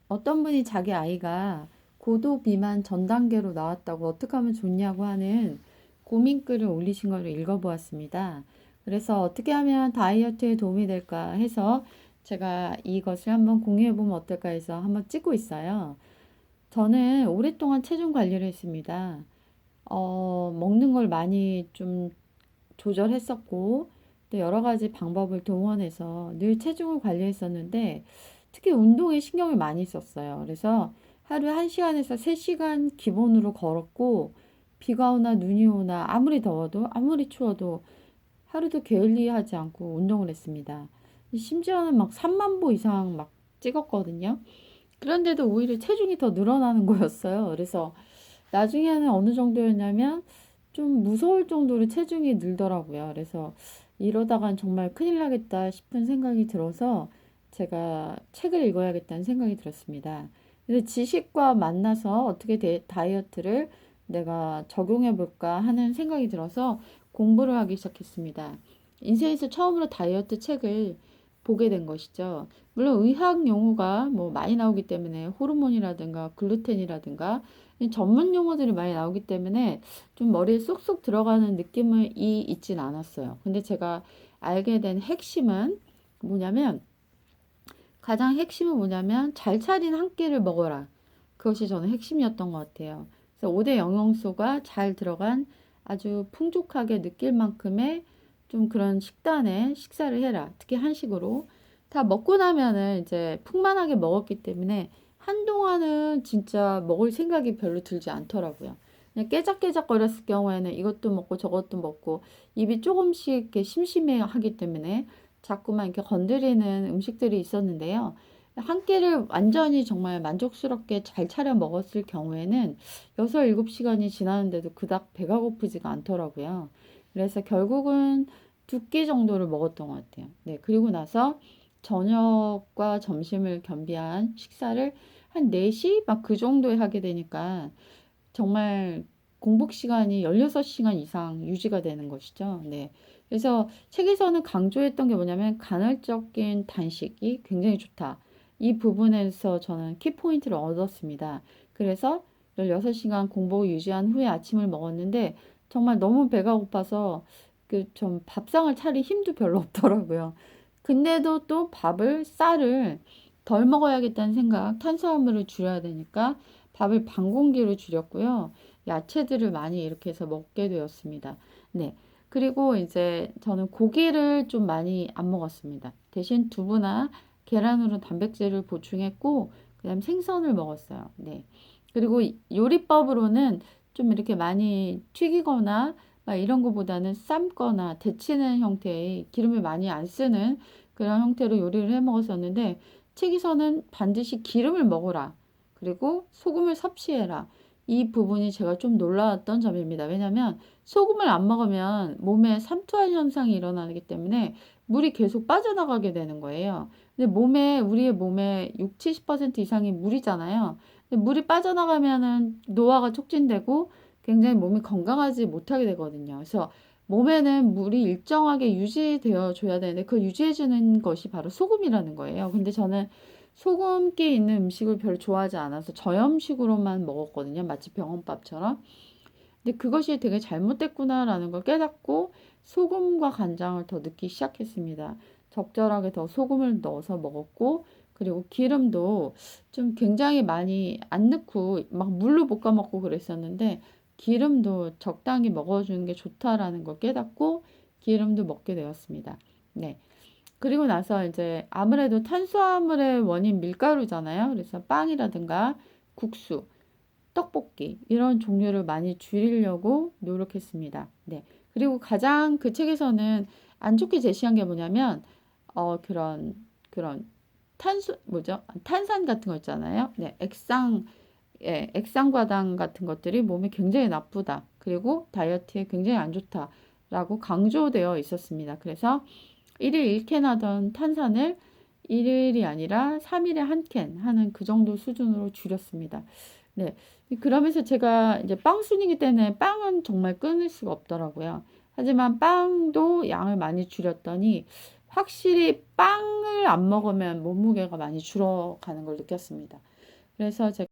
어떤 분이 자기 아이가 고도 비만 전 단계로 나왔다고 어떻게 하면 좋냐고 하는 고민글을 올리신 걸 읽어보았습니다. 그래서 어떻게 하면 다이어트에 도움이 될까 해서 제가 이것을 한번 공유해보면 어떨까 해서 한번 찍고 있어요. 저는 오랫동안 체중 관리를 했습니다. 먹는 걸 많이 좀 조절했었고, 또 여러 가지 방법을 동원해서 늘 체중을 관리했었는데, 특히 운동에 신경을 많이 썼어요. 그래서 하루에 1시간에서 3시간 기본으로 걸었고, 비가 오나 눈이 오나 아무리 더워도 아무리 추워도 하루도 게을리하지 않고 운동을 했습니다. 심지어는 막 3만 보 이상 막 찍었거든요. 그런데도 오히려 체중이 더 늘어나는 거였어요. 그래서 나중에는 어느 정도였냐면 좀 무서울 정도로 체중이 늘더라고요. 그래서 이러다간 정말 큰일 나겠다 싶은 생각이 들어서 제가 책을 읽어야겠다는 생각이 들었습니다. 그래서 지식과 만나서 어떻게 다이어트를 내가 적용해 볼까 하는 생각이 들어서 공부를 하기 시작했습니다. 인생에서 처음으로 다이어트 책을 보게 된 것이죠. 물론 의학 용어가 뭐 많이 나오기 때문에 호르몬이라든가 글루텐이라든가 전문 용어들이 많이 나오기 때문에 좀 머리에 쏙쏙 들어가는 느낌이 있진 않았어요. 근데 제가 알게 된 핵심은 뭐냐면 가장 핵심은 뭐냐면 잘 차린 한 끼를 먹어라. 그것이 저는 핵심이었던 것 같아요. 그래서 5대 영양소가 잘 들어간 아주 풍족하게 느낄 만큼의 좀 그런 식단에 식사를 해라. 특히 한식으로. 다 먹고 나면은 이제 풍만하게 먹었기 때문에 한동안은 진짜 먹을 생각이 별로 들지 않더라고요. 그냥 깨작깨작거렸을 경우에는 이것도 먹고 저것도 먹고 입이 조금씩 이렇게 심심해 하기 때문에 자꾸만 이렇게 건드리는 음식들이 있었는데요. 한 끼를 완전히 정말 만족스럽게 잘 차려 먹었을 경우에는 6, 7시간이 지나는데도 그닥 배가 고프지가 않더라고요. 그래서 결국은 2끼 정도를 먹었던 것 같아요. 네, 그리고 나서 저녁과 점심을 겸비한 식사를 한 4시 막 그 정도에 하게 되니까 정말 공복 시간이 16시간 이상 유지가 되는 것이죠. 네. 그래서 책에서는 강조했던 게 뭐냐면 간헐적인 단식이 굉장히 좋다. 이 부분에서 저는 키포인트를 얻었습니다. 그래서 16시간 공복을 유지한 후에 아침을 먹었는데 정말 너무 배가 고파서 그 좀 밥상을 차릴 힘도 별로 없더라고요. 근데도 또 쌀을 덜 먹어야겠다는 생각, 탄수화물을 줄여야 되니까 밥을 반 공기로 줄였고요. 야채들을 많이 이렇게 해서 먹게 되었습니다. 네. 그리고 이제 저는 고기를 좀 많이 안 먹었습니다. 대신 두부나 계란으로 단백질을 보충했고, 그다음 생선을 먹었어요. 네. 그리고 요리법으로는 좀 이렇게 많이 튀기거나 막 이런 거보다는 삶거나 데치는 형태의 기름을 많이 안 쓰는 그런 형태로 요리를 해 먹었었는데, 책에서는 반드시 기름을 먹어라. 그리고 소금을 섭취해라. 이 부분이 제가 좀 놀라웠던 점입니다. 왜냐하면 소금을 안 먹으면 몸에 삼투한 현상이 일어나기 때문에 물이 계속 빠져나가게 되는 거예요. 근데 우리의 몸에 6, 70% 이상이 물이잖아요. 근데 물이 빠져나가면은 노화가 촉진되고 굉장히 몸이 건강하지 못하게 되거든요. 그래서 몸에는 물이 일정하게 유지되어 줘야 되는데 그걸 유지해 주는 것이 바로 소금이라는 거예요. 근데 저는 소금기 있는 음식을 별로 좋아하지 않아서 저염식으로만 먹었거든요. 마치 병원밥처럼. 근데 그것이 되게 잘못됐구나라는 걸 깨닫고 소금과 간장을 더 넣기 시작했습니다. 적절하게 더 소금을 넣어서 먹었고, 그리고 기름도 좀 굉장히 많이 안 넣고 막 물로 볶아 먹고 그랬었는데, 기름도 적당히 먹어주는 게 좋다라는 걸 깨닫고 기름도 먹게 되었습니다. 네. 그리고 나서 이제 아무래도 탄수화물의 원인 밀가루잖아요. 그래서 빵이라든가 국수, 떡볶이 이런 종류를 많이 줄이려고 노력했습니다. 네. 그리고 가장 그 책에서는 안 좋게 제시한 게 뭐냐면 그런 탄산 같은 거 있잖아요. 네. 액상과당 같은 것들이 몸에 굉장히 나쁘다. 그리고 다이어트에 굉장히 안 좋다라고 강조되어 있었습니다. 그래서 1일 1캔 하던 탄산을 1일이 아니라 3일에 한 캔 하는 그 정도 수준으로 줄였습니다. 네. 그러면서 제가 이제 빵순이기 때문에 빵은 정말 끊을 수가 없더라고요. 하지만 빵도 양을 많이 줄였더니 확실히 빵을 안 먹으면 몸무게가 많이 줄어가는 걸 느꼈습니다. 그래서 제가